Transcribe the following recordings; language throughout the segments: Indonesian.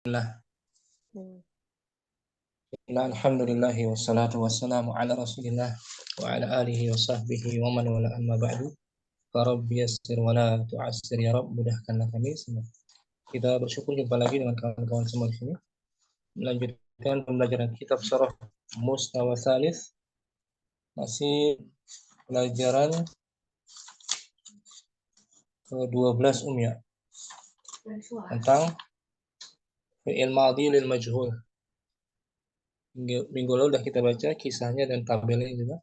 Alhamdulillah. Alhamdulillahi wassalatu wassalamu ala rasulillah wa ala alihi wa sahbihi wa man wala amma ba'du. Farabbi yassir wa la tu'assir ya Rabb, mudahkanlah kami semua. Kita bersyukur jumpa lagi dengan kawan-kawan semua di sini. Melanjutkan pembelajaran kitab Syarah Mustawa Tsalits. Masih pelajaran ke-12 ya, tentang fi'il madhi lil majhul. Minggu lalu sudah kita baca kisahnya dan tabelnya juga.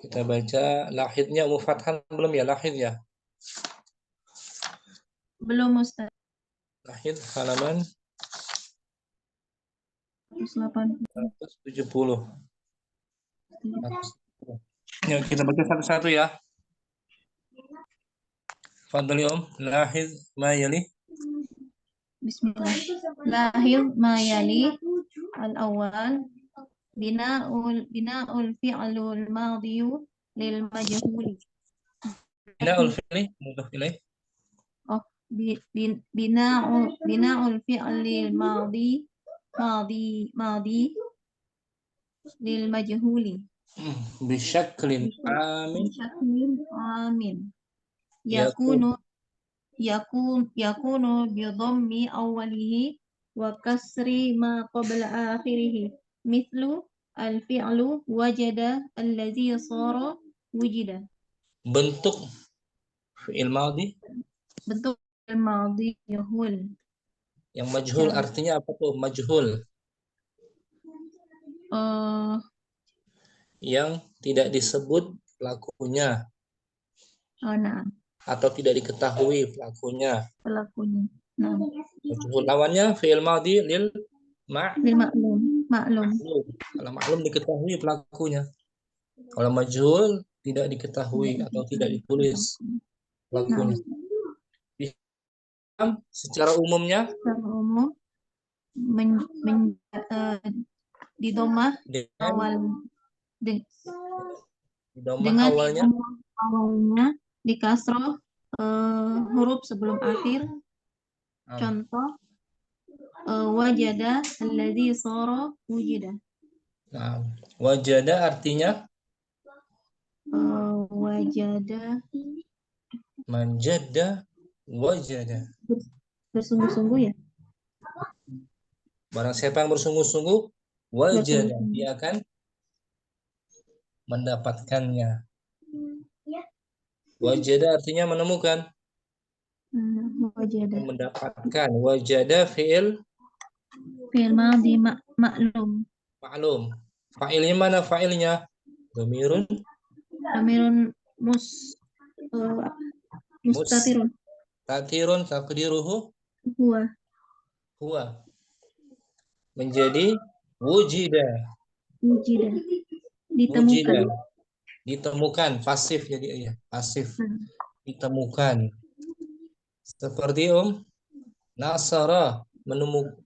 Kita baca lahidnya Fathan belum ya, lahid ya? Belum, Ustaz. Lahid halaman 170. Ya, kita baca satu-satu ya. Fadli lahid ma yali. Bismillah. Lahir ma yali al-awwal bina'ul fi'lul madhi lil majhuli. Bina'ul fi'li mudhaf ilaih. Oh, bina'ul fi'lil madhi lil majhuli. Bisyaklin amin. Bisyaklin amin. Yakun. yakunu bi dhammi awwalihi wa kasri ma qabla akhirih mithlu al-fi'lu wajada allazi sara wujida. Bentuk fi'il madhi Bentuk al-madhi yahul. yang majhul artinya apa tuh? Majhul yang tidak disebut pelakunya nah, atau tidak diketahui pelakunya. Nah, Majhul lawannya fi'il madhi lil maklum. maklum. Kalau maklum diketahui pelakunya. Kalau majhul tidak diketahui atau tidak ditulis pelakunya. Secara umumnya di domah awal dengan awalnya di kasroh huruf sebelum akhir. Contoh wajada alladzi sara wujida. Nah, wajada artinya wajada manjada wajada. Bersungguh-sungguh ya. Barang siapa yang bersungguh-sungguh wajada, dia akan mendapatkannya. Wajada artinya menemukan. Wajada. Mendapatkan. Wajada fi'il madhi maklum. Maklum. Fa'ilnya mana fa'ilnya? Dhamirun mustatirun. Mustatirun taqdiruhu huwa. Menjadi wujida. Ditemukan pasif jadi ya, pasif. Ditemukan. Seperti nasara menemukan.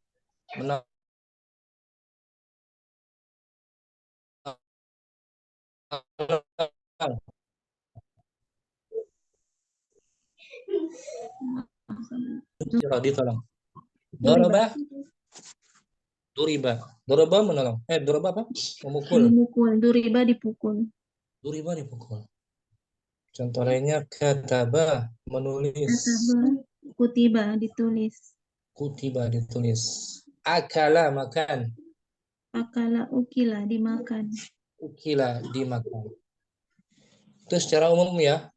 Ditolong. Doroba menolong. Doroba apa? Memukul. Duriba dipukul. Contoh lainnya kataba menulis. Kutiba ditulis. Akala makan. Ukila dimakan. Itu secara umum ya.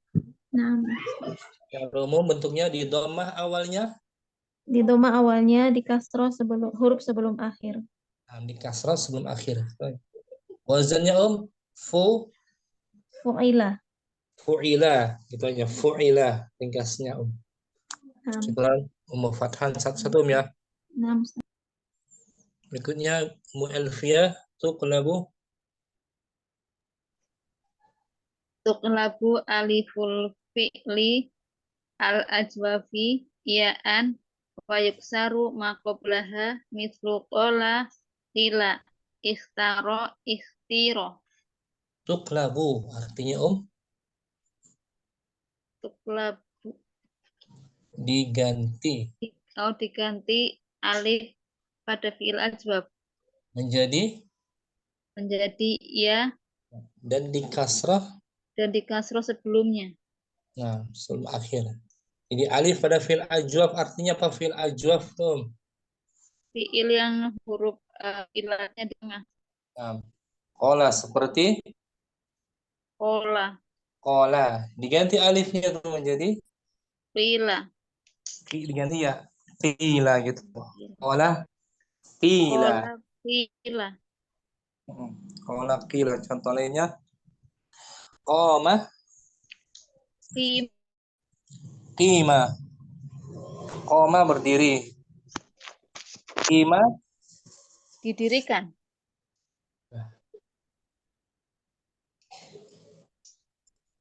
Nah. Secara umum bentuknya di dhammah awalnya. Di dhammah awalnya, di kasroh huruf sebelum akhir. Nah, di kasroh sebelum akhir. Wazannya fu'ila. Gitu aja. Fu'ila ringkasnya Sekarang Fathan satu-satu ya. Berikutnya Alfiyah tuqlabu aliful fi'li al-ajwafi ya'an wa yuksaru ma qablaha mithlu qala qila ikhtaro ikhtiro. Tuqlabu artinya Tuqlabu diganti. Diganti alif pada fi'il ajwab menjadi menjadi ya dan di kasrah. dan di kasroh sebelumnya. Nah, sebelum akhir. Jadi alif pada fi'il ajwaf artinya apa fi'il ajwaf tuh? Fi'il yang huruf ilatnya di tengah. Nah, kola seperti Kola, kola diganti alifnya tuh menjadi qila, diganti ya qila gitu. Kola qila. kola, qila, Kola qila contoh lainnya qoma qim, qima. Qoma berdiri. Qima didirikan.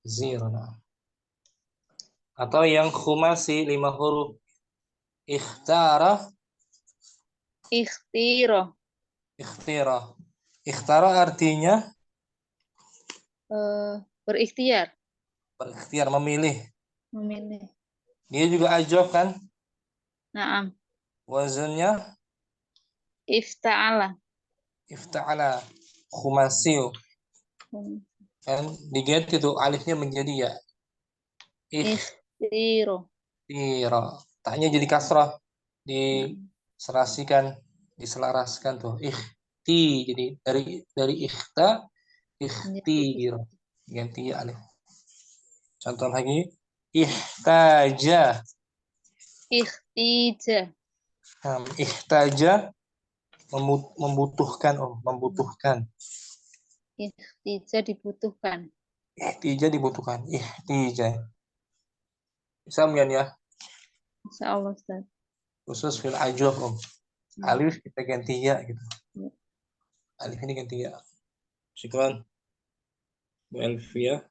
zero. Atau yang khumasi 5 huruf. Ikhtara, Ikhtiro, ikhtira. Ikhtara artinya berikhtiar, berikhtiar, memilih. memilih. Dia juga ajwaf kan? Naam, Wazannya ifta'ala, ifta'ala. Khumasi. Kan diganti tuh alifnya menjadi ya. ikhtiro. Ikhtira. Taknya jadi kasrah. Naam. Diserasikan, diselaraskan tuh. Ikhti. Jadi dari ikhta, Menjadi ikhtir. Ganti alif. Contoh lagi. Ihtaja. ikhtija, Ihtaja membutuhkan, membutuhkan. ikhtija dibutuhkan. Ihtija dibutuhkan. Ihtija. Bisa Mian ya. Insyaallah Ustaz. Khusus fil ajwaf Alif kita ganti ya gitu. Alif ini ganti ya. Syukran. Bu Elvia.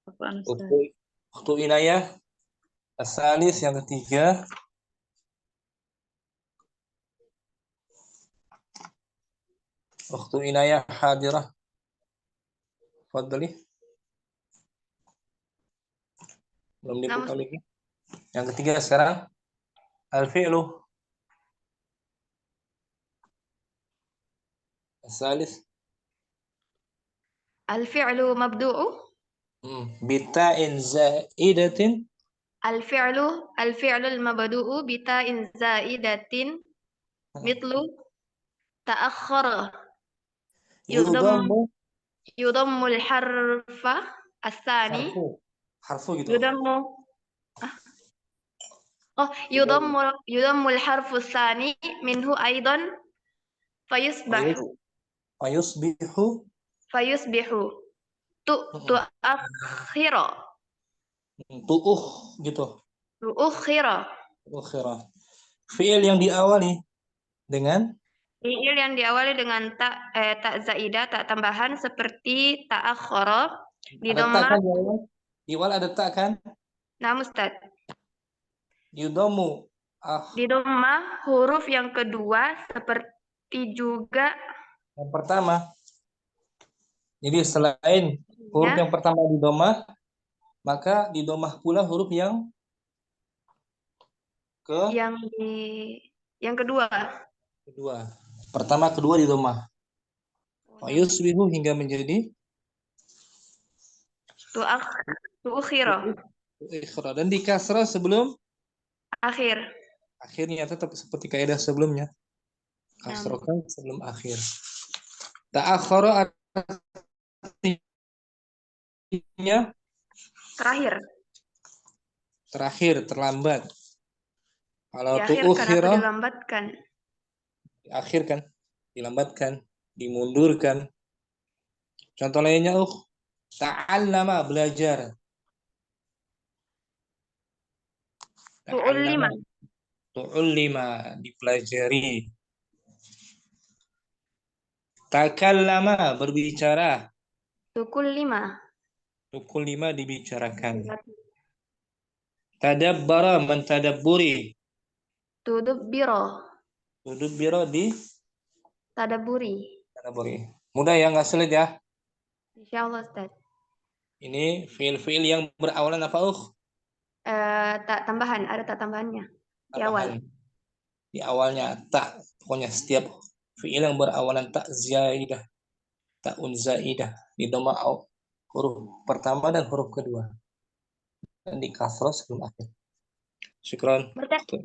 Al-Quran Ustaz. Waktu inayah. Asalis yang ketiga. Waktu inayah hadirah. Fadli. Belum dibuka lagi. Yang ketiga sekarang. Al-fi'lu. Asalis. Al-fi'lu mabdu'u. Bita'in za'idatin. Al-fi'lu al-mabdu'u bita'in za'idatin mitlu ta'akhkhara Yudammu. yudammul harfa as-sani Harfu gitu. yudammu yudammul harfu as-sani minhu aidan fayusbahu Fayusbihu. fayusbihu tu'akhkhira Tu'uh gitu. tu'akhkhira Tu'ukhira. Fi'il yang diawali dengan fi'il yang diawali dengan tak zaidah, tak tambahan seperti ta'akhkhara di ada tak dhamma. kan? Di awal ada tak kan? Nah, Ustaz. Yudamu. Di dhamma huruf yang kedua seperti juga Yang pertama. Jadi selain huruf yang pertama di domah, maka di domah pula huruf yang yang kedua. Pertama, kedua di domah. Yusbihu hingga menjadi tu'akhira. Dan di kasrah sebelum Akhir. akhirnya tetap seperti kaidah sebelumnya. Kasrohkan sebelum akhir. Ta'akhara artinya terakhir, terlambat. Kalau tu'ukhira dilambatkan. Diakhirkan, dilambatkan, dimundurkan. Contoh lainnya ta'allama belajar. Tu'ullima dipelajari. Takallama berbicara. Tukullima dibicarakan. Tadabbara mentadabburi. Tudubbira di Tadabburi. Mudah ya, nggak sulit ya. Insyaallah Ustaz. Ini fiil-fiil yang berawalan apa Tak tambahan, ada tak tambahannya di awal. di awalnya tak. Pokoknya setiap fiil yang berawalan tak zaidah, ta'un zaidah di dhamma huruf pertama dan huruf kedua dan di kasrah sebelum akhir. Syukran. Berarti,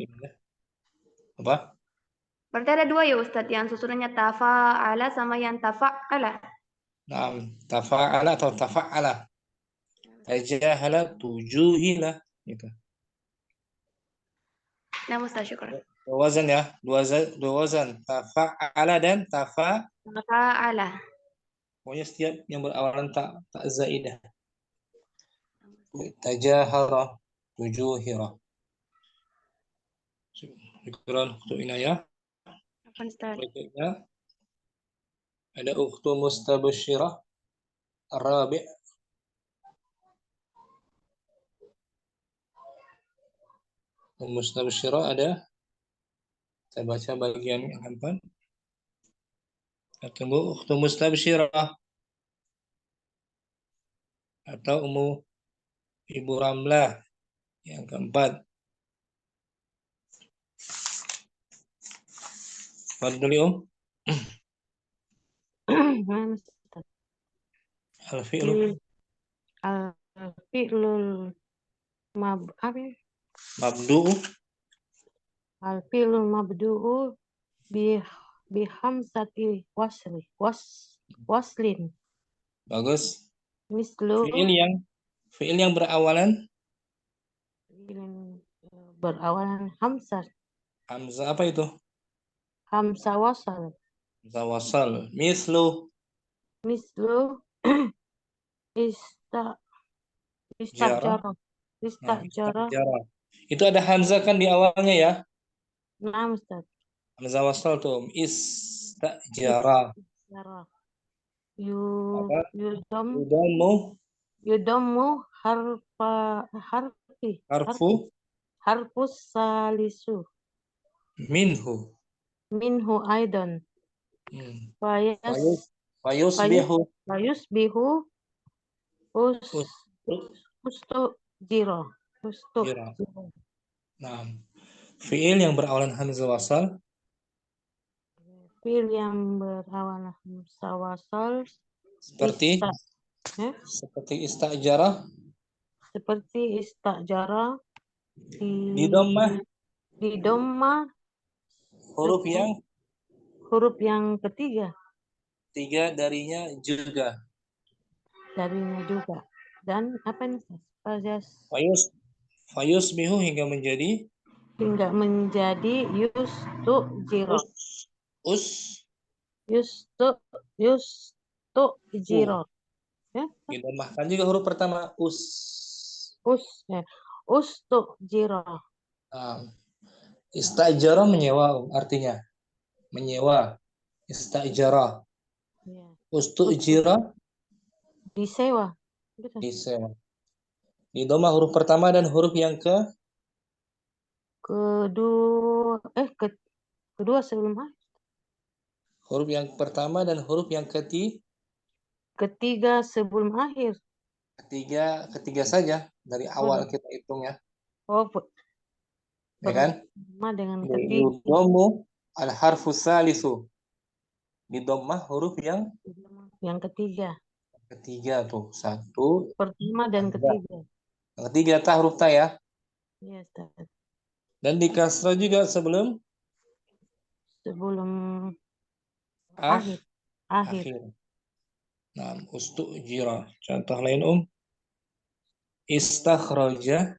Apa? berarti ada dua ya Ustadz, yang susunannya tafa'ala sama yang tafa'ala. Nah, tafa'ala atau tafa'ala. Tajahala, tujuhila. Gitu. Nah Ustadz, syukur. Dua wazan ya. Dua wazan. Tafa'ala dan Tafa'ala. pokoknya setiap yang berawalan tak zaidah. Tajahara, tujuhira. Syukran untuk inayah. Apa Ustadz? Berikutnya ada ukhtu mustabsyirah Rabi'. Mustabsyirah ada. Saya baca bagian yang keempat. Tunggu ukhtu mustabsyirah atau Ibu Ramlah yang keempat. Fadli Al-fi'lu Al-fi'lul mabdu'u al-fi'lul mabdu'u bi hamzati waslin bagus. mislu Fi'il yang berawalan berawalan hamzah hamzah apa itu? hamzah wasal Hamzah wasal. Mislu istajara istajara. Itu ada hamzah kan di awalnya ya? nah Ustaz Hamzah wasal tuh istajara. Apa? Yudamu Harfu harfus salisu minhu. minhu aidan Fayusbihu fayusbihu ustujiro Nah, fi'il yang berawalan hamzah wasal fi'il yang berawalan hamzah wasal seperti istajara seperti istajara di dhammah huruf yang ketiga darinya juga dan apa ini fayusbihu hingga menjadi yustujiro ya ditambahkan juga huruf pertama ustujiro istajara menyewa artinya menyewa istajara ya. ustujira Disewa di dhamma huruf pertama dan huruf yang kedua sebelum huruf yang pertama dan huruf yang ketiga sebelum akhir ketiga saja dari awal kita hitung ya ya kan dengan ketiga yudhammu al-harfu salisu di dhammah huruf yang ketiga tuh satu pertama dan ketiga yang ketiga huruf ta ya yes, dan di kasrah juga sebelum akhir nah ustujira contoh lain istakhraja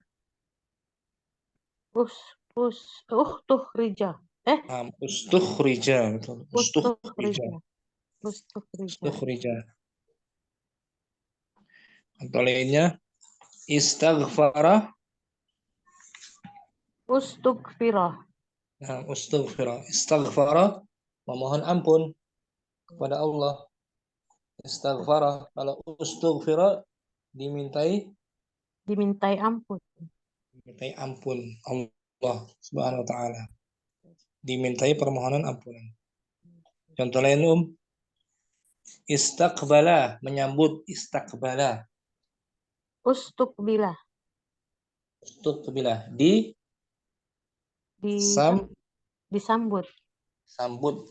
ustukhrija ustukhrija contoh lainnya istaghfara ustughfira istaghfara memohon ampun kepada Allah. Istaghfara kalau ustughfira dimintai ampun Allah Subhanahu wa taala. Dimintai permohonan ampunan. Contoh lain istaqbala menyambut istaqbala. Ustuqbila Di Disambut. Sambut.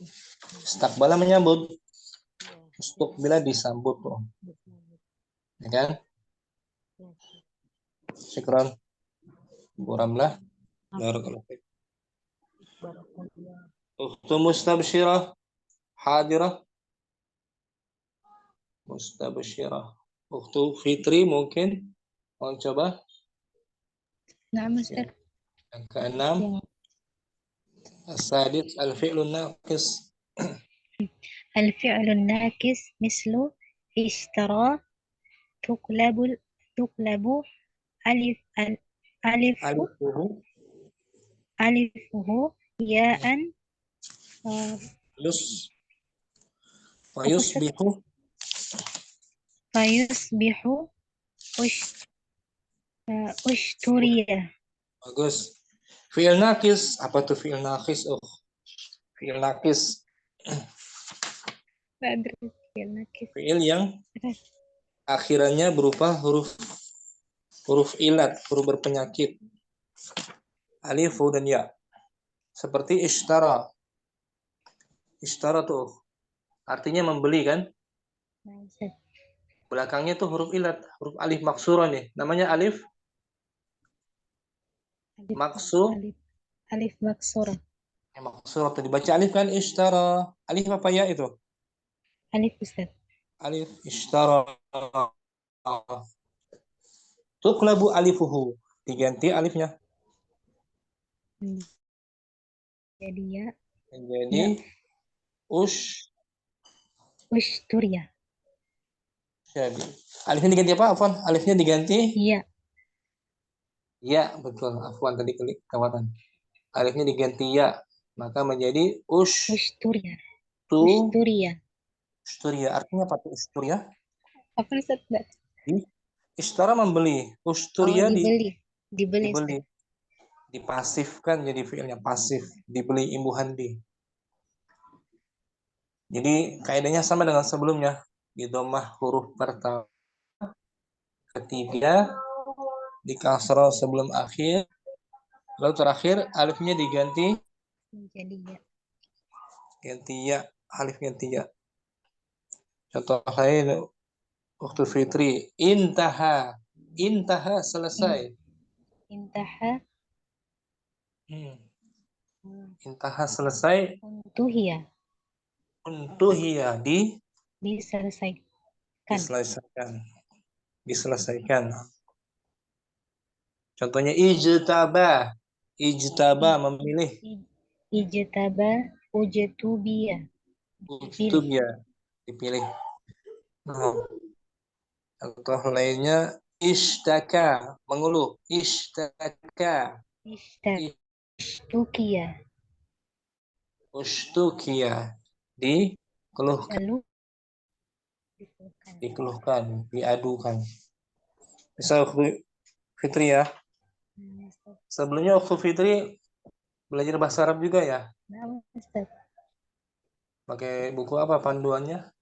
Istakbala menyambut. Ya. Istuqbila disambut tuh. Disambut. Ya kan? Ya. Syukran. Bu Ramlah. Oke. Barakallahu fiik. Barakallah. Ukhtu mustabsyirah hadirah. Mustabsyirah. Ukhtu Fitri mungkin mau coba نعم أستاذ. yang keenam. As-sadis al-fi'lun naqis. الفعل الناقص مثل اشترى تقلب ألف ألف Alifuhu ألفه ياء yus wa yusbihu فيصبح أشتري. bagus. Fi'il naqis, apa tuh fi'il naqis? Oh, fi'il naqis, لا أدري الفعل الناقص. fi'il yang akhirannya berupa huruf ilat, huruf berpenyakit. Alif, fu, dan ya. Seperti ishtara. Ishtara tuh artinya membeli kan? نعم أستاذ. Belakangnya tuh huruf ilat, huruf alif maksurah nih. Namanya alif ألف مكسورة. maksurah tuh dibaca alif kan? Ishtara. Alif apa ya itu? ألف أستاذ. Alif ishtara. Tuqlabu alifuhu. Diganti alifnya. jadi ya Jadi أشتري. jadi alifnya diganti apa? Afwan, alifnya diganti Iya. ya, betul. Afwan tadi kelewatan. Alifnya diganti ya, maka menjadi أشتري. أشتري. usturia. Artinya apa tuh usturia? apa Ustaz? Ishtara membeli, usturia Dibeli. Dibeli dibeli. Ustaz. Dipasifkan jadi fiilnya pasif, dibeli imbuhan di. Jadi kaidahnya sama dengan sebelumnya. Di dhammah huruf pertama, ketiga di kasroh sebelum akhir, lalu terakhir alifnya diganti Jadi ya. ganti ya, alif ganti ya. Contoh lain waktu fitri, intaha selesai. Intaha. Intaha selesai. Untuhia. Untuhiya diselesaikan. Contohnya ijtaba memilih. Ijtaba ujetubiya. Dipilih. Contoh lainnya ishtaka mengeluh. Ishtaka. Ushtukiya dikeluhkan, diadukan. Misal Fitri ya. Sebelumnya waktu Fitri belajar bahasa Arab juga ya? Nah, Ustaz. Pakai buku apa panduannya?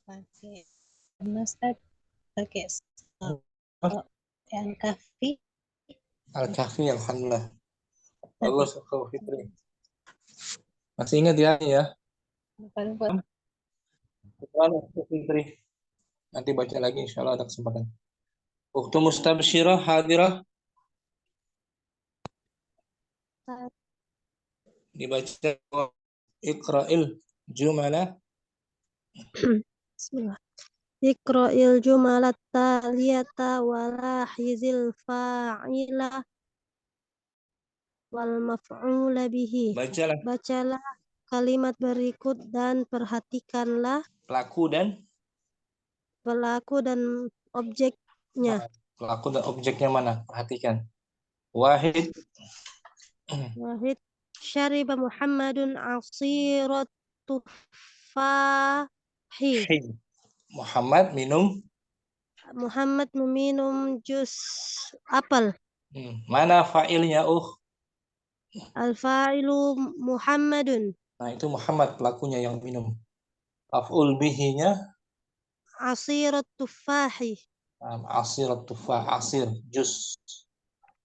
Pakai Ustaz. Pakai Al-Kahfi. Al-Kahfi, alhamdulillah. Bagus waktu Fitri. Masih ingat ya? Waktu Fitri. Nanti baca lagi insyaallah ada kesempatan. Waktu mustabsyirah hadirah. Dibaca iqra'il jumala. Bismillah. Iqra'il jumalat taliyata wala hizil fa'ila wal maf'ula bihi. Bacalah kalimat berikut dan perhatikanlah pelaku dan objeknya. Pelaku dan objeknya mana? Perhatikan. Wahid. Syariba Muhammadun asirat tufahi. Muhammad meminum jus apel. Mana fa'ilnya? Al-fa'ilu Muhammadun. Nah, itu Muhammad pelakunya yang minum. Maf'ul bihi-nya asirat tufahi. Asirat tufah, asir, jus.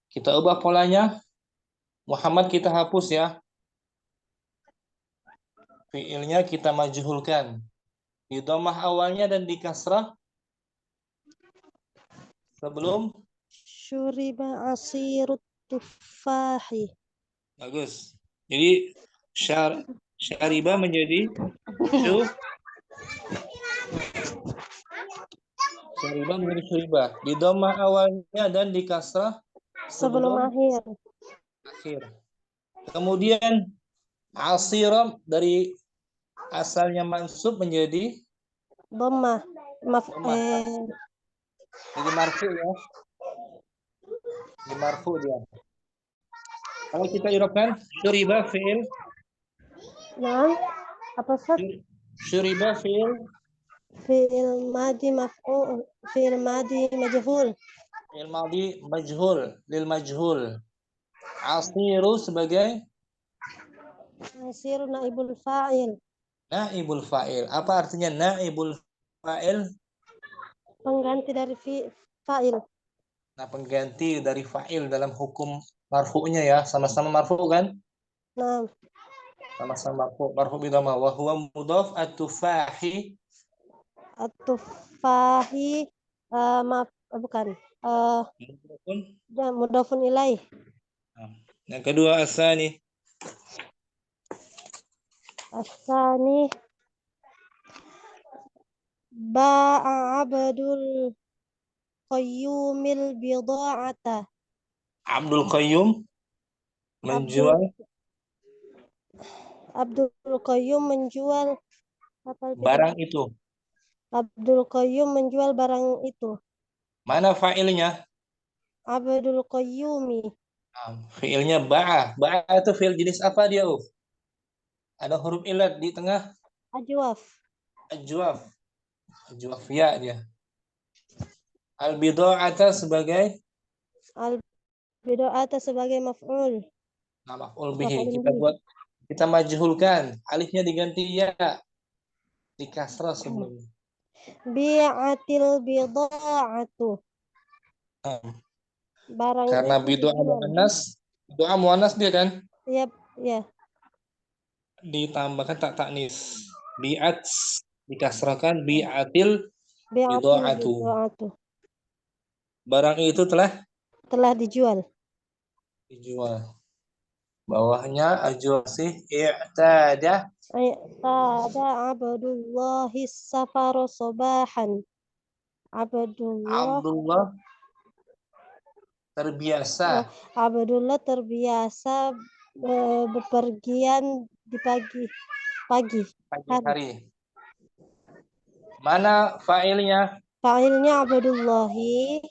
Kita ubah polanya Muhammad kita hapus ya. Fiilnya kita majhulkan. Di dhammah awalnya dan di kasrah sebelum. Syuriba asirut tufahi. Bagus. Jadi syariba menjadi syariba menjadi syuriba. Di dhammah awalnya dan di kasrah Sebelum akhir. akhir. Kemudian asiram dari asalnya mansub menjadi Dhammah. dhammah. Jadi marfu ya. Jadi marfu dia. Kalau kita irobkan syuriba fi'il. Nah, apa Ustaz? Syuriba fi'il. Fi'il madi maf'ul. Fi'il madi majhul. Fi'il madhi majhul lil majhul. Asiru sebagai Asir naibul fa'il. naibul fa'il. Apa artinya naibul fa'il? Pengganti dari fa'il. Nah, pengganti dari fa'il dalam hukum marfu'nya ya. Sama-sama marfu' kan? Nah, Sama-sama marfu'. Marfu' bidhamma. Wa huwa mudhaf at-tufahi. at-tufahi. Maaf, bukan. Mudhafun ilaih. Yang kedua asani. Asani ba'a abdul qayyumil bida'ata. Abdul Qayyum menjual Abdul Qayyum menjual apa itu? barang itu. Abdul Qayyum menjual barang itu. Mana fa'ilnya? Abdul Qayyumi. Fi'ilnya ba'a. Ba'a itu fi'il jenis apa dia? Ada huruf ilat di tengah. Ajwaf. Ajwaf. Ajwaf ya dia. Al-bida'ata sebagai Al-bida'ata sebagai maf'ul. maf'ul bihi. Kita majhulkan. Alifnya diganti ya. Di kasrah sebelumnya. Bi'atil bida'atu. Barang Karena itu bidu'a muannas. Bidu'a muannas dia kan? Yap, ya. Ditambahkan tak taknis. Bi'at dikasrahkan bi'atil Bi'atil bida'atu. bida'atu. Barang itu telah dijual. Bawahnya ajwasih i'tada. I'tada Abdullahi safaru sabahan. Abdullah terbiasa Abdullah terbiasa bepergian di pagi hari. Mana fa'ilnya? Fa'ilnya Abdullahi.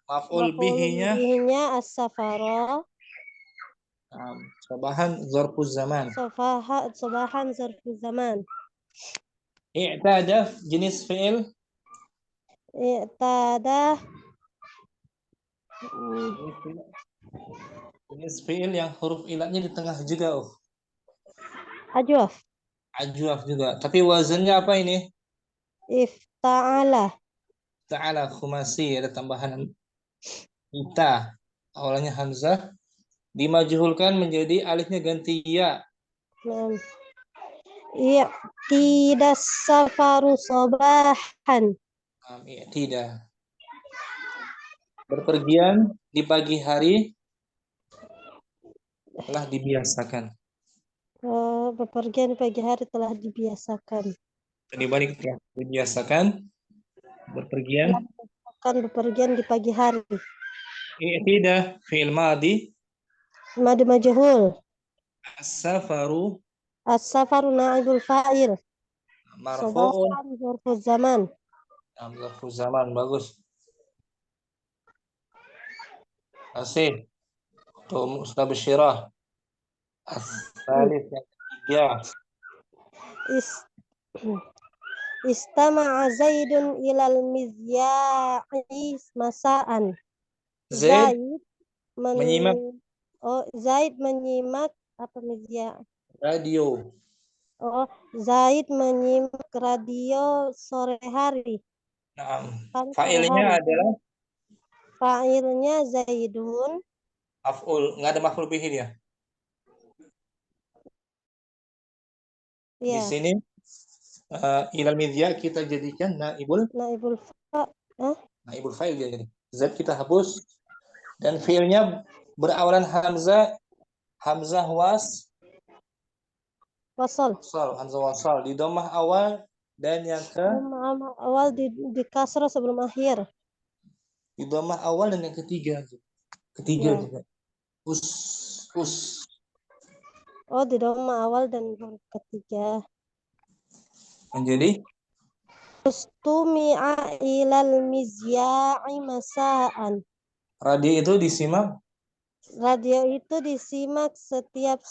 Maf'ul bihinya as-safara. Sabahan zarfuz zaman. Sabahan zarfuz zaman. I'tada jenis fi'il. I'tada jenis fi'il yang huruf ilatnya di tengah juga. Ajwaf. Ajwaf juga. Tapi wazannya apa ini? Ifta'ala. Ta'ala khumasi, ada tambahan ita. Awalnya hamzah dimajhulkan menjadi alifnya ganti ya. I'tidas safaru sabahan. Tidak. Berpergian di pagi hari telah dibiasakan. Bepergian di pagi hari telah dibiasakan. Dibalik telah dibiasakan berpergian. Bepergian di pagi hari. I'tida fi'il madi. Madi majhul. As-safaru. As-safaru naibul fa'il. Marfu'un. Zarfuz zaman. Zarfuz zaman, bagus. Asih. Tuh mustabsyirah. As-salis yang ketiga. Istama'a Zaidun ilal mizya'i masa'an. Zaid menyimak. Zaid menyimak apa mizya'? Radio. Zaid menyimak radio sore hari. Fa'ilnya adalah Fa'ilnya Zaidun. Maf'ul, nggak ada maf'ul bihi dia. Di Ya, sini ilal midya kita jadikan naibul naibul fa'il dia jadi. Z kita hapus dan fiilnya berawalan hamzah wasal. hamzah wasal di dhammah awal dan yang Awal di kasrah sebelum akhir. di dhammah awal dan yang ketiga Ya. juga. Us. Oh, di dhamma awal dan huruf ketiga. Menjadi Ustumi'a ilal mizya'i masa'an. radio itu disimak Radio itu disimak setiap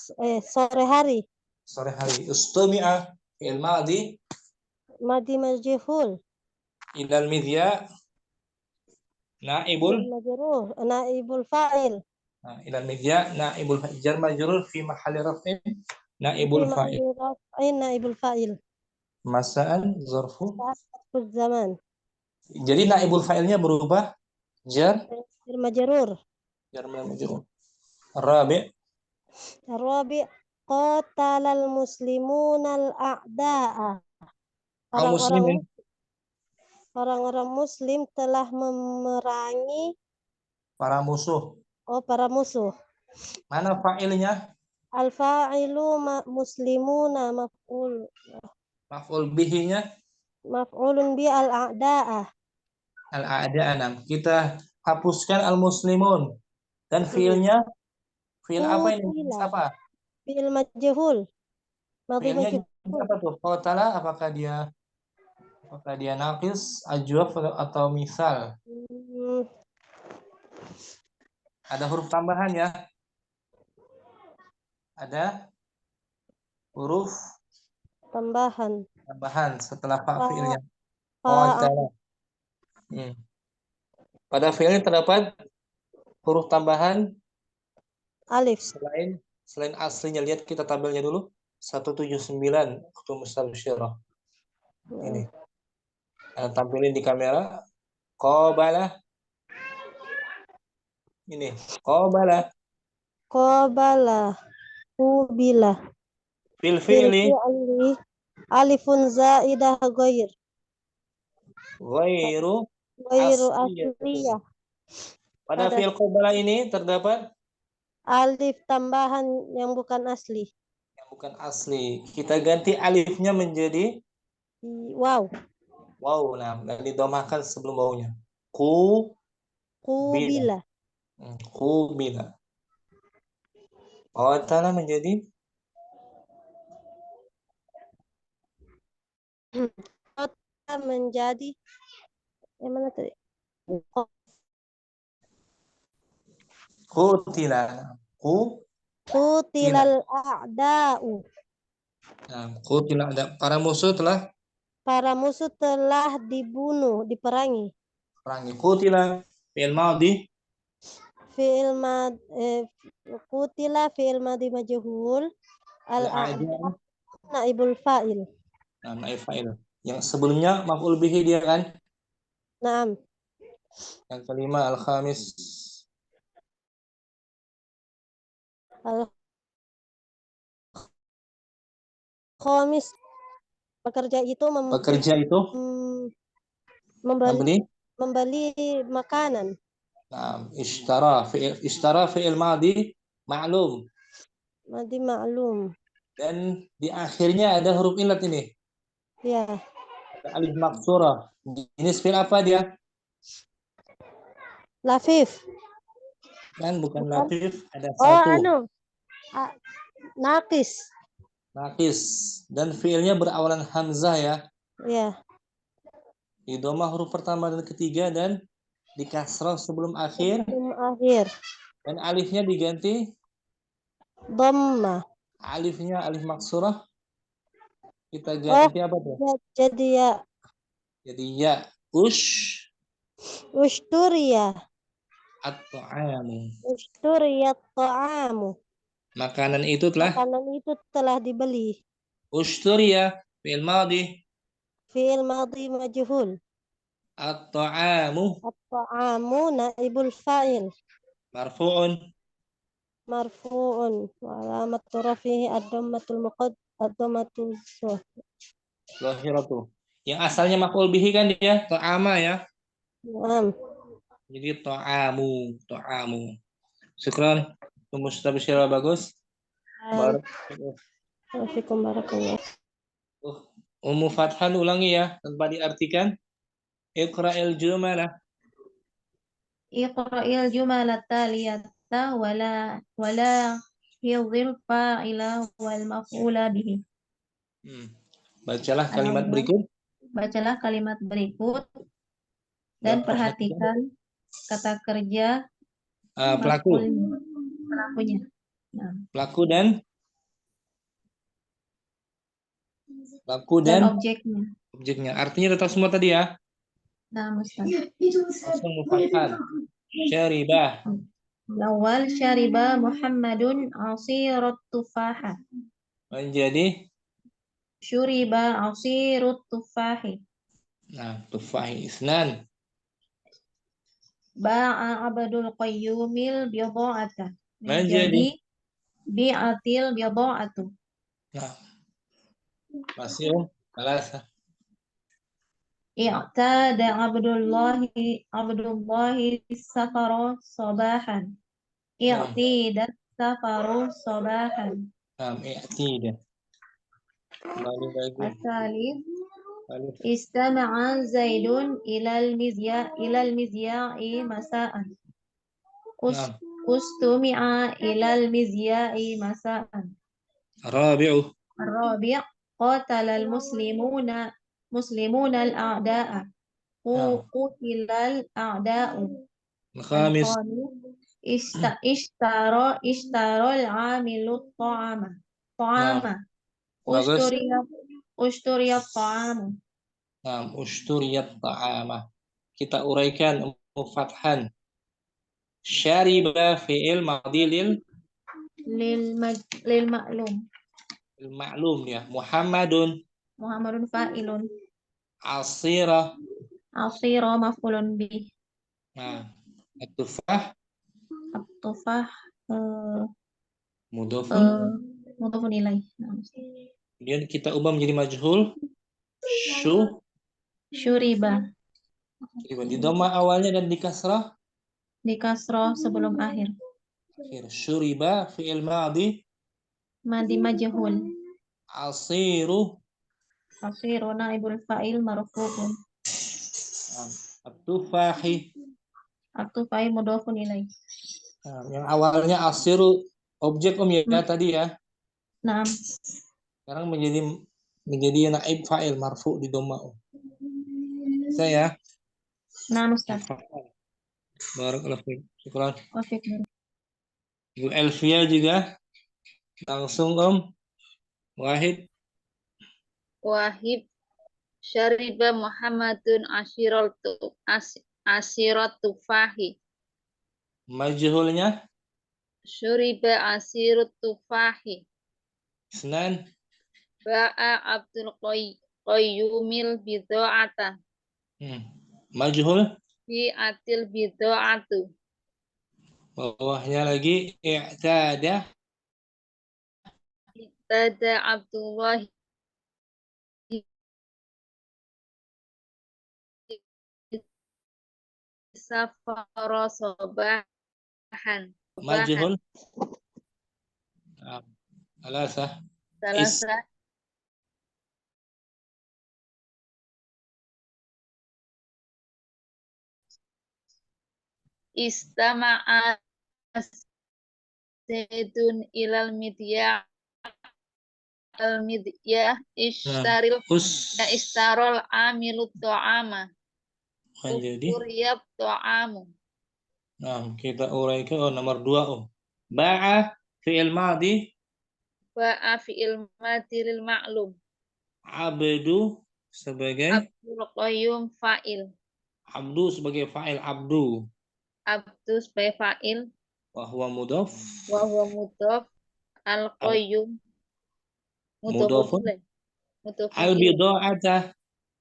sore hari. sore hari. Ustumi'a fi'il madhi Madi majhul. ilal midya naibul Majruh. Naibul fa'il. ilal midya naibul fa'il jar majrur fi mahalli raf'in naibul Fi fa'il mahalli raf'in naibul fa'il. masaan zarfu. Saat zaman. Jadi naibul fa'ilnya berubah jar Majrur. majrur. Rabi' Arabi qatalal muslimunal a'da'a. kaum muslimin Orang-orang muslim telah memerangi para musuh. para musuh. Mana fa'ilnya? Al-fa'ilu muslimuna Maf'ul bihinya maf'ulun bi al-a'da'a. al-a'da'anam. Kita hapuskan al-muslimun. Dan fiilnya fiil apa ini? Qutila. Apa? Fi'il majhul. Madhi Fiilnya majhul. apa tuh? Qatala apakah dia naqis, ajwaf atau misal? Ada huruf tambahan ya? Ada huruf Tambahan. setelah fiilnya. Fa Qatala. Pada fiilnya terdapat huruf tambahan alif. selain aslinya. Lihat kita tabelnya dulu. 179 waktu mustabsyirah. Ini. Tampilin di kamera. Qabala. Ini. Qabala. Qabala. Qubila. Fil fi'li Alifun zaidah ghair. ghairu Ghairu asliyah. asliyah. Pada fi'il qabala ini terdapat Alif tambahan yang bukan asli. yang bukan asli. Kita ganti alifnya menjadi Wow. waw. Nah, dan didomahkan sebelum wawnya. Qubila. Qubila. Qatala menjadi yang mana tadi? qutila. Qutilal a'da'u. Nah, qutila. Para musuh telah dibunuh, diperangi. perangi. Qutila fi'il madhi Qutila fi'il madhi majhul. al-a'da Naibul fa'il. naib fa'il. Yang sebelumnya maf'ul bihi dia kan? Naam. Yang kelima al-khamis Al-khamis. Pekerja itu membeli makanan. Nah, ishtara fi'il madhi ma'lum. Madhi ma'lum. Dan di akhirnya ada huruf ilat ini. Ya. Ada alif maksurah. Jenis fi'il apa dia? Lafif. Kan bukan lafif, ada satu. Naqis. Naqis. Dan fi'ilnya berawalan hamzah ya. Ya. Di dhamma huruf pertama dan ketiga dan di kasrah sebelum akhir. Dan alifnya diganti dhamma. Alifnya alif maksurah. Kita ganti apa tuh? Jadi ya. Ushturiya at-ta'amu. Ushturiya at-ta'amu. Makanan itu telah dibeli. Ushturiya fi'il madhi. Fi'il madhi majhul. At-ta'amu naibul fa'il. marfu'un مرفوع وعلامة رفعه الضمة Zahiratu. Yang asalnya maf'ul bihi kan dia ta'ama ya. نعم. Jadi ta'amu. Syukran. Mustabsyir bagus. Barak. وفيكم بارك الله. Ummu Fathan ulangi ya tanpa diartikan. Iqra'il jumalah. اقرأ الجمل التالية ولا حفظ الفاعل والمفعول به. Bacalah kalimat berikut. Bacalah kalimat berikut dan perhatikan kata kerja Pelaku. pelakunya. Nah, Pelaku dan dan objeknya. Artinya tetap semua tadi ya. Nah, Ustaz. Langsung mufathan. Syaribah. Lawal syariba Muhammadun asirat tufaha. Menjadi Syuriba asirut tufahi. nah, tufahi isnan. Ba'a Abdul Qayyumil bidha'ata. Menjadi bi'atil bidha'atu. nah. Masih balas. I'tada Abdullahi safaro sabahan. I'tidat safaru sabahan. I'tida. Kembali lagi. Asali Alif. istama'a Zaidun ilal mizya'i masa'an. Ustumi'a ilal mizya'i masa'an. Rabi'u. Ar-rabi' qatalal muslimuna al-a'da'a. Qutilal a'da'u. Al-khamis. Ishtara al-'amilu ta'ama. Bagus. Usturiyat ta'amu. Usturiyat ta'ama. Kita uraikan fathan. Syariba fi'il madhi lil ma'lum. Ma'lum ya. Muhammadun Fa'ilun. asira. Asira maf'ulun bih. At-tufah At-tufah mudhofun ilaih. Kemudian kita ubah menjadi majhul. Syuriba. Di dhamma awalnya dan di kasrah. Di kasroh sebelum akhir. Syuriba fi'il madhi. Madi majhul. Asiru Naibul fa'il marfu'un. At-tufahi. At-tufahi mudhofun ilaih. Yang awalnya asiru objek ya tadi ya. Naam. Sekarang menjadi naib fa'il marfu di dhamma. Saya. Naam Ustaz. Barakallahu fiik. Syukran. Wafik. Ibu Elvia juga langsung Wahid Syariba Muhammadun asirat tufahi. majhulnya Syuriba asirut tufahi. Isnan Ba'a Abdul Qayyumil bidha'ata. Majhul Bi'atil bidha'atu. bawahnya lagi i'tada Abdullah safara sabahan. majhul Salasa Istama'a Zaidun ilal midyah istarol amilut ta'ama. menjadi Uriyab ta'amu. kita uraikan nomor 2 ba'a fi'il madhi. Ba'a fi'il madhi lil ma'lum. Abdu sebagai Abdul Qayyum fa'il. Abdu sebagai fa'il Abdu sebagai fa'il. wa huwa mudhaf. Al-Qayyum Mudhafun.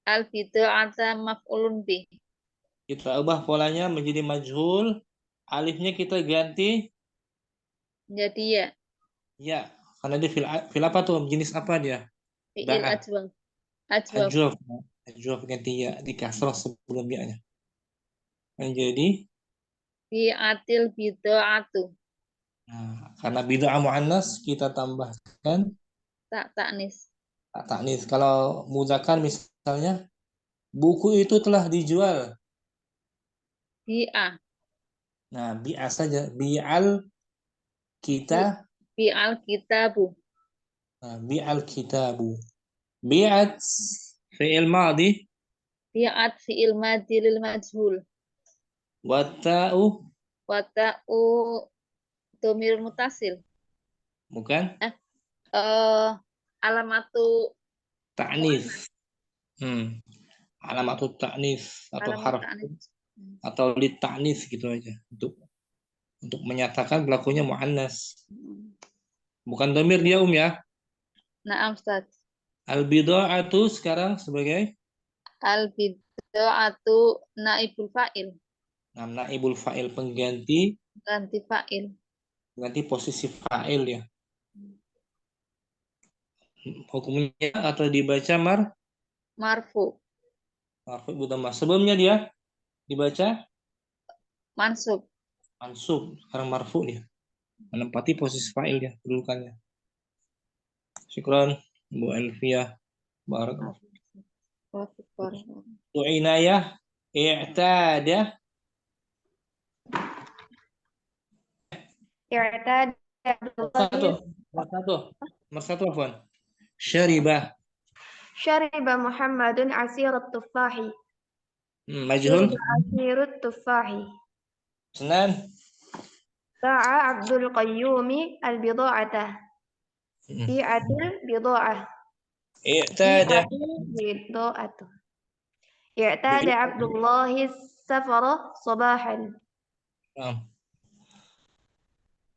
Al-bidha'ata maf'ulun bih. Kita ubah polanya menjadi majhul. Alifnya kita ganti Menjadi ya. Ya, karena dia fil apa tuh? Jenis apa dia? Fi'il Ba'a. ajwaf. Ajwaf. Ajwaf. Ajwaf ganti ya di kasrah sebelum ya-nya. Menjadi Bi'atil bid'atu. nah, karena bid'ah muannas kita tambahkan Tak taknis. taknis. Kalau mudzakkar misalnya buku itu telah dijual. Bi'a. Nah, bi'a saja. Bi'al kita. Bi'al kitabu. Nah, bi'al kitabu. Bi'at fi'il madi. Bi'at fi'il madhi lil majhul. Wata'u. Wata'u domir mutasil. Bukan. Alamatu Ta'nis. Alamat ta'nis atau alamat harf ta'nis. atau lit ta'nis gitu aja untuk menyatakan pelakunya muannas. Bukan domir dia ya. Naam Ustaz. Al bid'atu sekarang sebagai Al bid'atu naibul fa'il. naibul fa'il pengganti Ganti fa'il. posisi fa'il ya. Hukumnya atau dibaca Marfu. marfu bidhamma. Sebelumnya dia dibaca Mansub. mansub, sekarang marfu dia. Menempati posisi fa'il dia kedudukannya. Syukran Bu Elvia. Barakallahu. Bu Inayah i'tada i'tada Abdullah nomor satu afwan. Syaribah syariba Muhammadun asirat tufahi. majhul. Asirat tufahi. Senan Ba'a Abdul Qayyumi al-bida'ata. Bi'atil bida'ah. i'tada bida'atu. I'tada Abdullahi safara sabahan.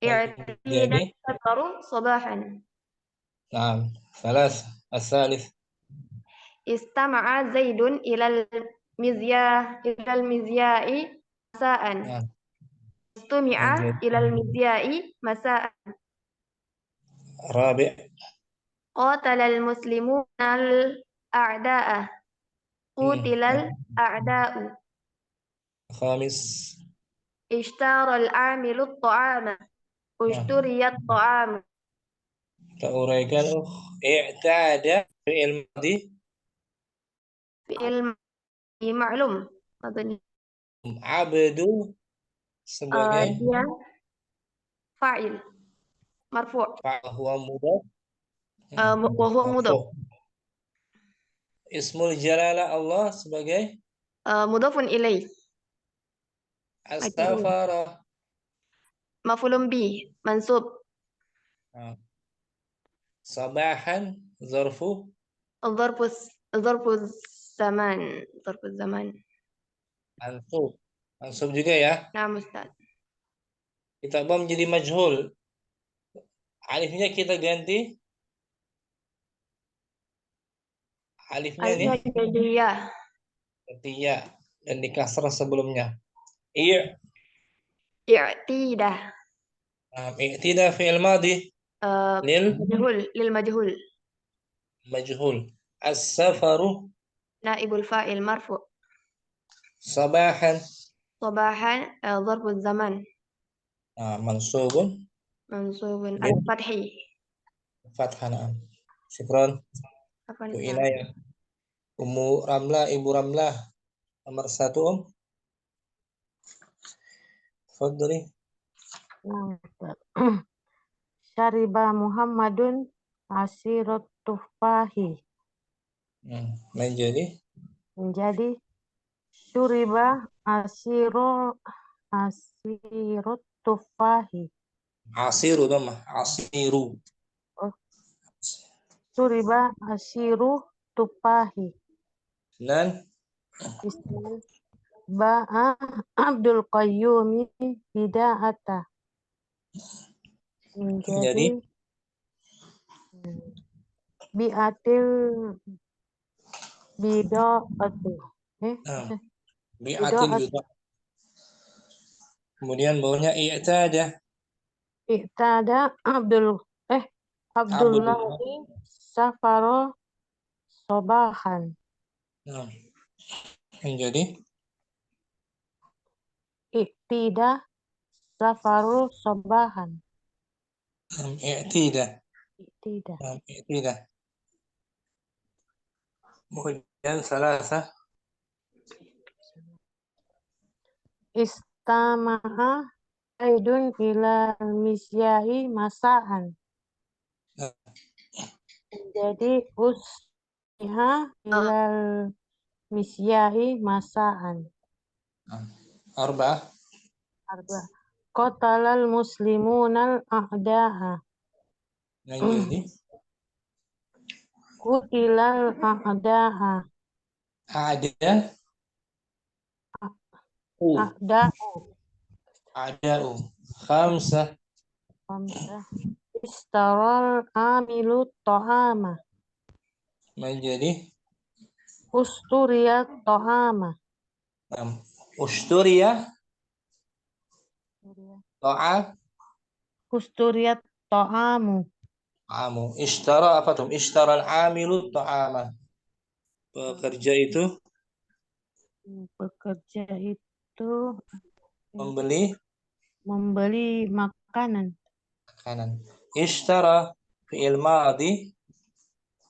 i'tada safaru sabahan. نعم ثلاثة الثالث Istama'a Zaidun ilal mizya'i masa'an. نعم Istumi'a ilal mizya'i masa'an. رابع Qatalal muslimuna al-a'da'a. Qutilal a'da'u. خامس Ishtara al-amilu at-ta'ama. Ushturiyat ta'amu. تأوريكان اعتاد في الماضي Fi'il ma'lum. Maksudnya abdu sebagai dia fa'il marfu'. huwa mudhaf Wa huwa mudhaf. Ismul jalalah Allah sebagai Mudhafun ilaih. as-safara. Maf'ulun bih mansub. Sabahan zarfu Zarfuz zaman. Zarfuz zaman. mansub juga ya. Nah, Ustaz. Kita ubah menjadi majhul. Alifnya kita ganti alifnya nih jadi ya. ganti ya dan di kasrah sebelumnya. Iya. I'tidah. I'tidah fi'il madi Lil majhul. majhul. As-safaru Naibul fa'il marfu'. sabahan Sabahan zarfuz zaman. mansubun Mansubun al-fathi. fathana. Syukran Apa Bu nih? Inayah. Ummu Ramlah, Ibu Ramlah nomor 1 Fadli. Syariba Muhammadun asirat tufahi. Menjadi syuriba asirat tufahi. asiru dhamma asiru. Syuriba asiru tufahi. Dan Ba'a Abdul Qayyumi bida'ata. Menjadi bi'atil bida'atu. Bi'atil bida'ah. Kemudian bawahnya i'tada. I'tada Abdullah. Abdullahi safaro sobahan. Nah, menjadi I'tida safaru sobahan. i'tidah. I'tida. i'tidah. Kemudian salasah Istama'a Zaidun ila misyai masaan. Nah, Jadi usmiha ilal misyai masaan. arba'ah. Arba. Qatalal muslimunal a'da'a. Menjadi Kutilal a'da'a. ada A'da'u. ada'u. Khamsah Khamsah. Istaral amilu ta'ama. menjadi Usturiyat ta'ama. usturiyah ta'am. Usturiyat ta'amu. Ishtara apa tuh? Ishtara al-amilu ta'ama. Pekerja itu Pekerja itu membeli membeli makanan. makanan. Ishtara fi'il madhi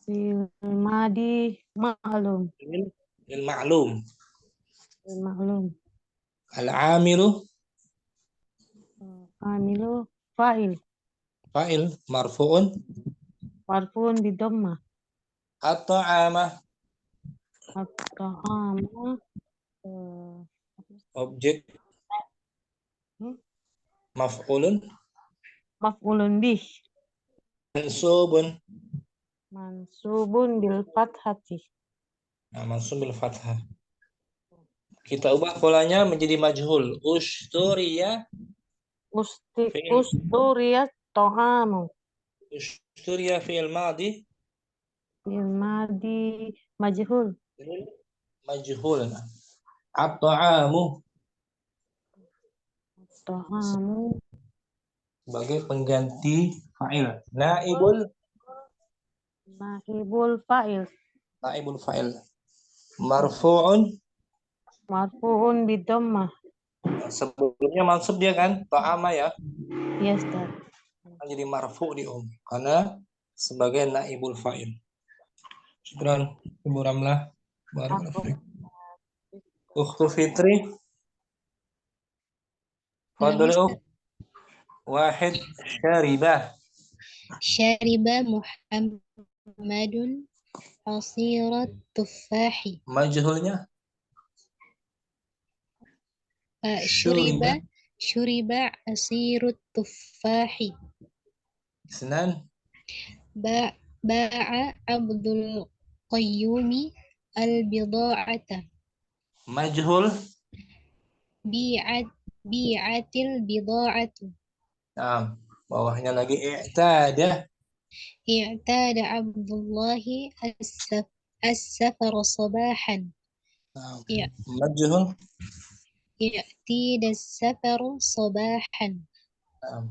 Fil madi ma'lum. fi'il ma'lum. Fil ma'lum. Al-amilu Amilu fa'il. fa'il marfu'un. Marfu'un bidhammah. At-ta'ama At-ta'ama objek Hmm? maf'ulun maf'ulun bih. mansubun. Mansubun bil fathati. Nah, mansub bil fathah. Kita ubah polanya menjadi majhul. Ushturiya fi'il Usturiyat ta'amu. ushturiya fi'il madhi Fil madi majhul. majhul. At-ta'amu Ta'amu sebagai pengganti fa'il. Naibul naibul fa'il. marfu'un. Marfu'un bidhammah. Sebelumnya mansub dia kan ta'ama ya. Yes, Ustaz. Jadi marfu' di karena sebagai naibul fa'il. Syukran Ibu Ramlah. Barakallahu fiik. Ukhtu Fitri. Fadhali wahid syaribah. Syariba Muhammadun asirat tufahi. Majhulnya Syuriba asirut tufahi. Isnan Ba'a Abdul Qayyumi al-bida'ata. majhul. Bi'atil bida'atu. Nah, bawahnya lagi i'tada. I'tada Abdullahi as-safar sabahan. Nah, Ya. majhul. I'tida as-safar sabahan. Nah,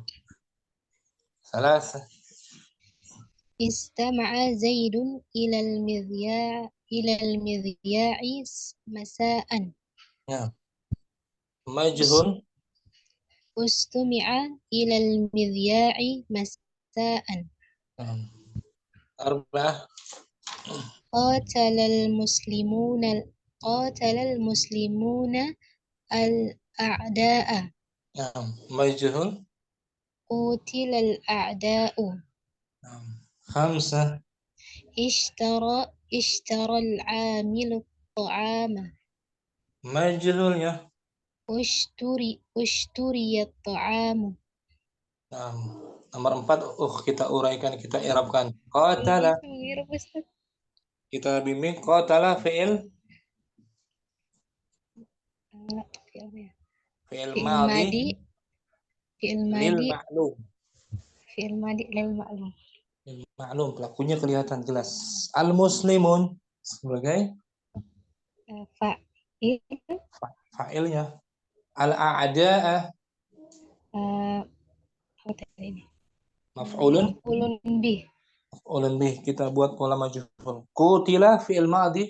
salasa. Istama'a Zaidun ilal midya'i masa'an. Ya. Majhul. Ustumi'a ilal midya'i masa'an. Nah, arba'ah. Qatalal muslimuna al-a'da'a. Nah, majhul. Qutilal a'da'u. Nah, khamsah. Ishtara al-'amilu at-ta'ama. Majhul ya. Ushturiya at-ta'amu. Nah, nomor 4 kita uraikan, kita i'rabkan. Qatala. Kita bimbing qatala fi'il Fi'il madhi lil ma'lum. Fi'il madi lil ma'lum. Lil ma'lum, pelakunya kelihatan jelas. Al muslimun sebagai fa'ilnya. Al a'da'a ini. Maf'ulun. Maf'ulun bih. Maf'ulun bih. Kita buat pola majhul. Qutila fi'il madi.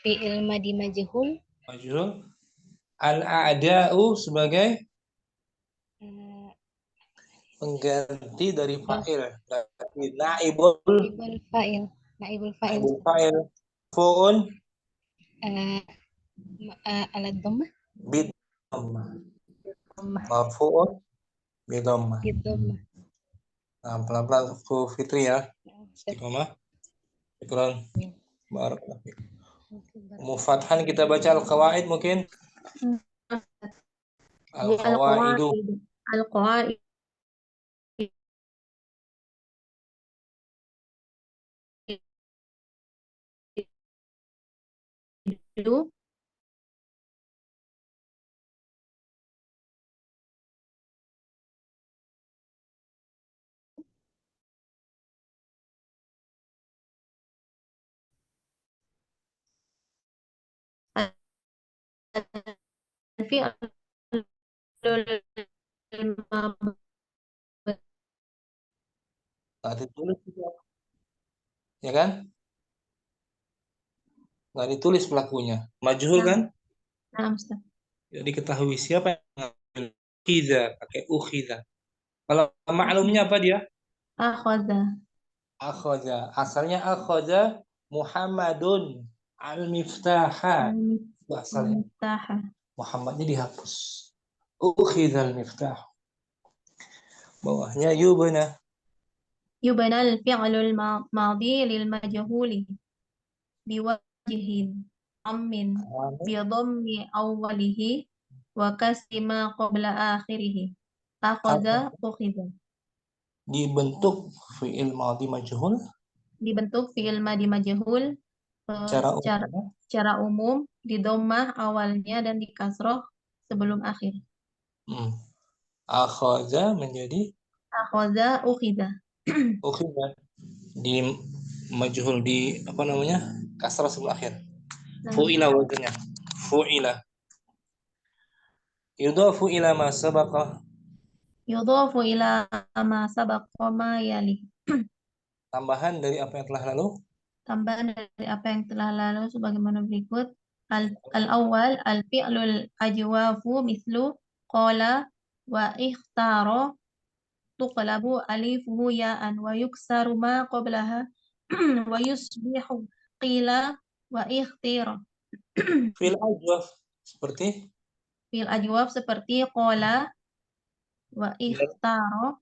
Fi'il madi majhul. Majhul. Al-a'da'u sebagai eh, pengganti dari fa'il. Dari naibul fa'il. Naibul fa'il. fa'il. Fu'un Alat dhammah. bidhammah. Dhammah. Marfu'un bidhammah. Dhammah. Nah, pelan-pelan Fu Fitri ya. Istiqomah. Syukran. Barakallahu fiik. Mufathan kita baca al-qawaid mungkin. Al-qawaidu. Al-qawaid. Itu fi'il Nggak ditulis juga. Ya kan? Nggak ditulis pelakunya. Majhul kan? Nah, Ustaz. Jadi diketahui siapa yang mengambil. Khiza, pakai ukhiza. Kalau maklumnya apa dia? Akhadha. Akhoja. Asalnya akhoja Muhammadun al-miftaha. Itu asalnya. Al-miftaha. Muhammadnya dihapus. Ukhiza al-miftah. Bawahnya yubna. Yubna al-fi'lul madi lil majhuli biwajhin ammin bi dhammi awwalihi wa kasri ma qabla akhirih. Akhadha ukhidha. Dibentuk fi'il madhi majhul Dibentuk fi'il madi majhul secara umum di dhammah awalnya dan di kasroh sebelum akhir. Akhadha menjadi Akhadha ukhidha. ukhiza. Di majhul di apa namanya? Kasrah sebelum akhir. Fu'ila wazannya. Fu'ila. Yudhafu ila ma sabaqa. Yudhafu ila ma sabaqa ma yali. Tambahan dari apa yang telah lalu. Tambahan dari apa yang telah lalu sebagaimana berikut. Al-awwal al-fi'lul ajwafu mislu qala wa ikhtara tuqlabu alifuhu ya'an wa yuksaru ma qablaha wa yusbihu qila wa ikhtira. Fi'il ajwaf seperti Fi'il ajwaf seperti qala wa ikhtara.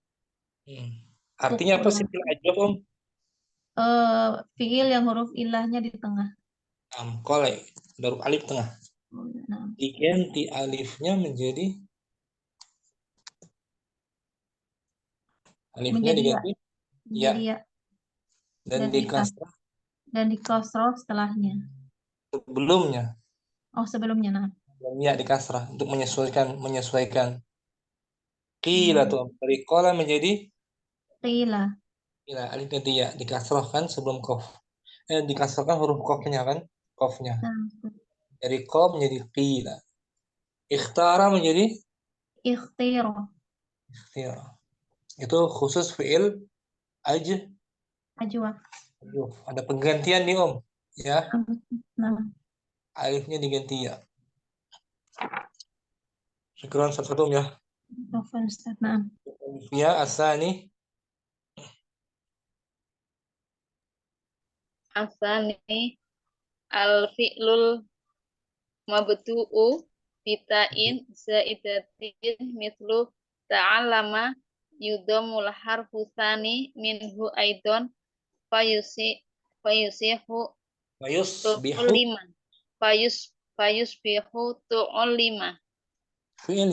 Artinya apa sih fi'il ajwaf, Om? Fi'il yang huruf ilahnya di tengah. Qala, huruf alif tengah. Nah. Diganti alifnya menjadi diganti ya. Dan di kasrah setelahnya. Sebelumnya. Sebelumnya, nah. Dan ya di kasrah untuk menyesuaikan. Qila tuh dari qala menjadi Qila. Qila, alif ganti ya, dikasrahkan sebelum qaf. Dikasrahkan huruf qafnya kan? Qafnya. Dari qaf menjadi qila. Ikhtara menjadi Ikhtira. Itu khusus fi'il ajwaf. Ada penggantian nih, Om. Ya. Nah. Alifnya diganti ya. Syukran satu ya. Nah. Ya, asani. Asani al-fi'lul mabtu'u bita'in zaidatin mithlu ta'allama yudhammul harfu tsani minhu aidon fayusbihu tu'allima. Fi'il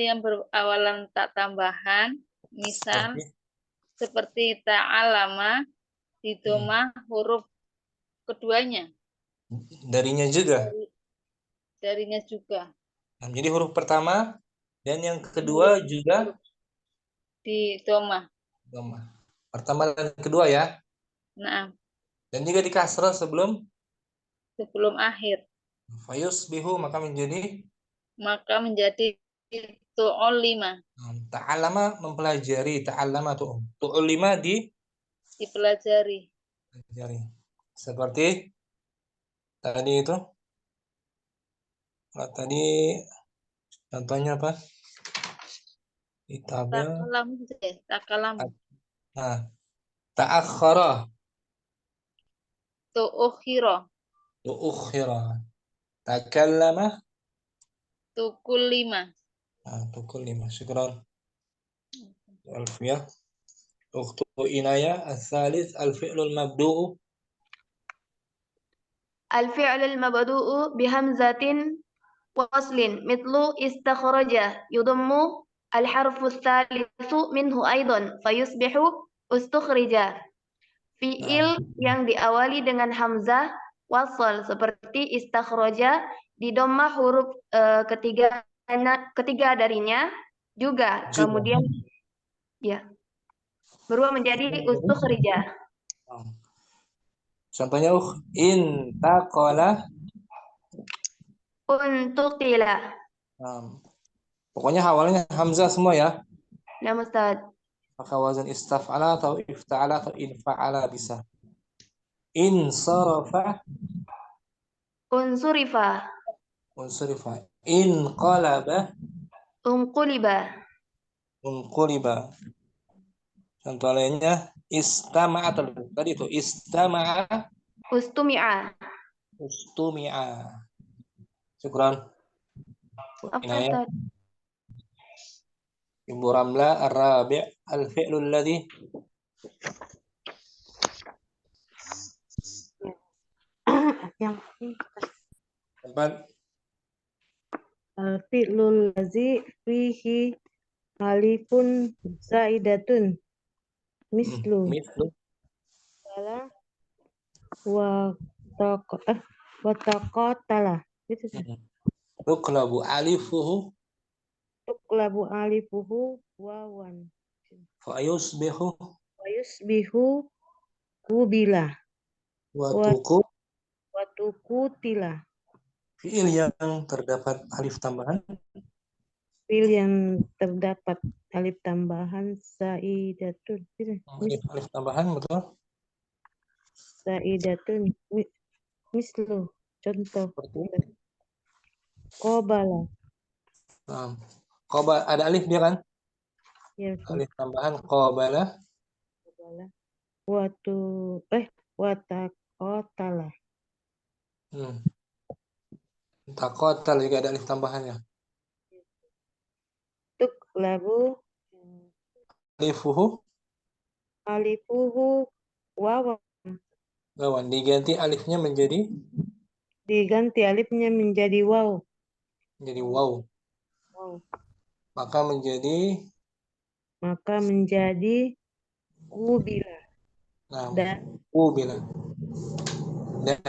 yang berawalan tak tambahan, misal seperti ta'allama di dhammah huruf keduanya. Darinya juga. Nah, jadi huruf pertama dan yang kedua juga di dhammah. Pertama dan kedua ya. Nah. Dan juga di kasrah sebelum akhir. Fayusbihu maka menjadi tu'allima, Ta'allama mempelajari, ta'allama tu'allima dipelajari. dipelajari. Seperti tadi itu. Nah, tadi contohnya apa? Di tabel. Takalam, Nah, ta'akhkhara, tu'ukhira, tu'ukhkhira. Takallama, tukullima. tukullima. Syukran. Alfiyah. Ukhtu Inaya, al-thalith, al-fi'lul mabdu'u. الفعل المبدوء بهمزة وصل مثل استخرج يضم الحرف الثالث منه أيضا فيصبح استخرج. Fiil yang diawali dengan hamzah wasal seperti istakhroja didomah huruf ketiga darinya juga kemudian ya berubah menjadi ustukhrija. Contohnya in taqala. Untukila. Pokoknya awalnya hamzah semua ya. Ya Ustaz. Maka wazan istaf'ala atau ifta'ala atau infa'ala bisa. In sarafa, Unsurifa. unsurifa. In qalaba, Unquliba. unquliba. Contoh lainnya istama'a, tadi itu istama'a, Ustumi'a. ustumi'a. Syukran. Apa Inaya. Ustaz? Ibu Ramla ar-rabi' al-fi'lul ladzi Yang tempat al-fi'lul ladzi fihi alifun zaidatun mislu mislu salah wa taqatala. Itu tuklabu alifuhu tuklabu alifuhu wawan fa yusbihu wa yusbihu kubila wa wa tuku. tukutila. Fi'il yang terdapat alif tambahan Fi'il yang terdapat alif tambahan zaidatun. alif tambahan betul. Zaidatun mislu contoh qabala. Qabala ada alif dia kan? Ya, Alif tambahan qabala. Wataqatala. Taqatal juga ada alif tambahannya. Tuklabu alifuhu wawan. Wawan diganti alifnya menjadi Diganti alifnya menjadi waw. menjadi waw. Maka menjadi kubila. kubila. Dan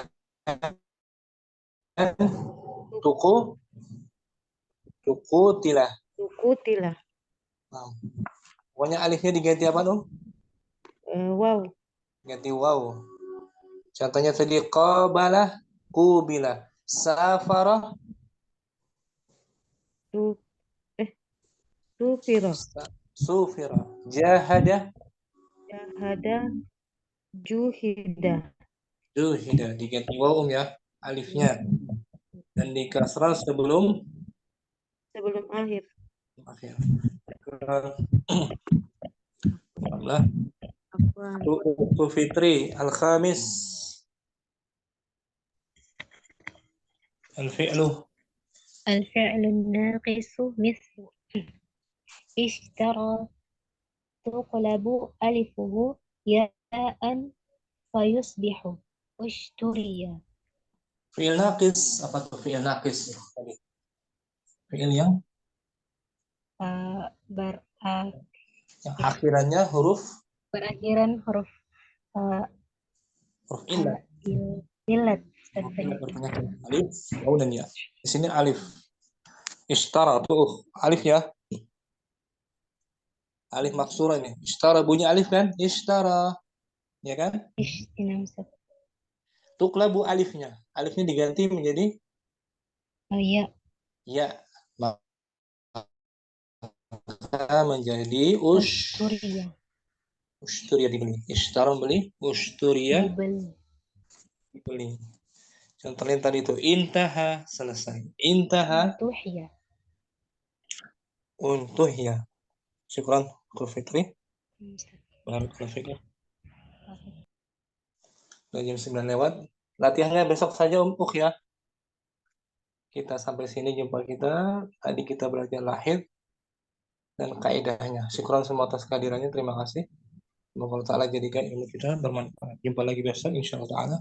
tukutila. Pokoknya alifnya diganti apa dong? Waw. Ganti waw. Contohnya tadi qabala, kubila, safara, sufira, jahada, juhida. diganti waw ya alifnya dan di kasrah sebelum akhir. Allah. Tu Fitri al-khamis al-fi'lu naqisu mislu ishtara tuqlabu alifuhu ya'an fayusbihu ushturiya. fi'il naqis. Apa tuh fi'il naqis? Fi'il yang yang akhirannya huruf berakhiran huruf illat. Illat. Alif, waw dan ya. Di sini alif. Ishtara tuh alif ya. Alif maksura ini. Ishtara bunyi alif kan? Ishtara. Ya kan? Tuklabu alifnya. Alifnya diganti menjadi ya. ya. maka menjadi Ushturiyah. ushturia dibeli. Ishtara beli, ushturia Dibeli. dibeli. Contoh lain tadi itu intaha selesai. Intaha Tuhiyah. untuk ya. Syukran Kul Fitri. Barakallahu fikum. Udah jam 9 lewat. Latihannya besok saja Umpuk ya. Kita sampai sini jumpa kita. Tadi kita belajar lahir dan kaidahnya. Syukran semua atas kehadirannya. Terima kasih. Semoga Allah Ta'ala jadikan ilmu kita bermanfaat. Jumpa lagi besok insyaAllah Ta'ala.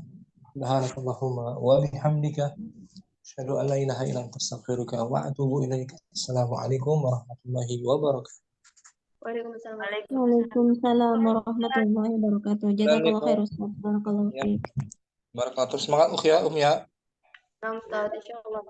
Subhanakallahumma wa bihamdika. Asyhadu an la ilaha illa anta astaghfiruka wa atubu ilaik. Assalamualaikum warahmatullahi wabarakatuh. Waalaikumsalam. Waalaikumsalam warahmatullahi wabarakatuh. Jazakallah khair Ustaz. Barakallahu Ya. fiik. Barakallahu. Semangat ya, ya. Selamat, insya Allah.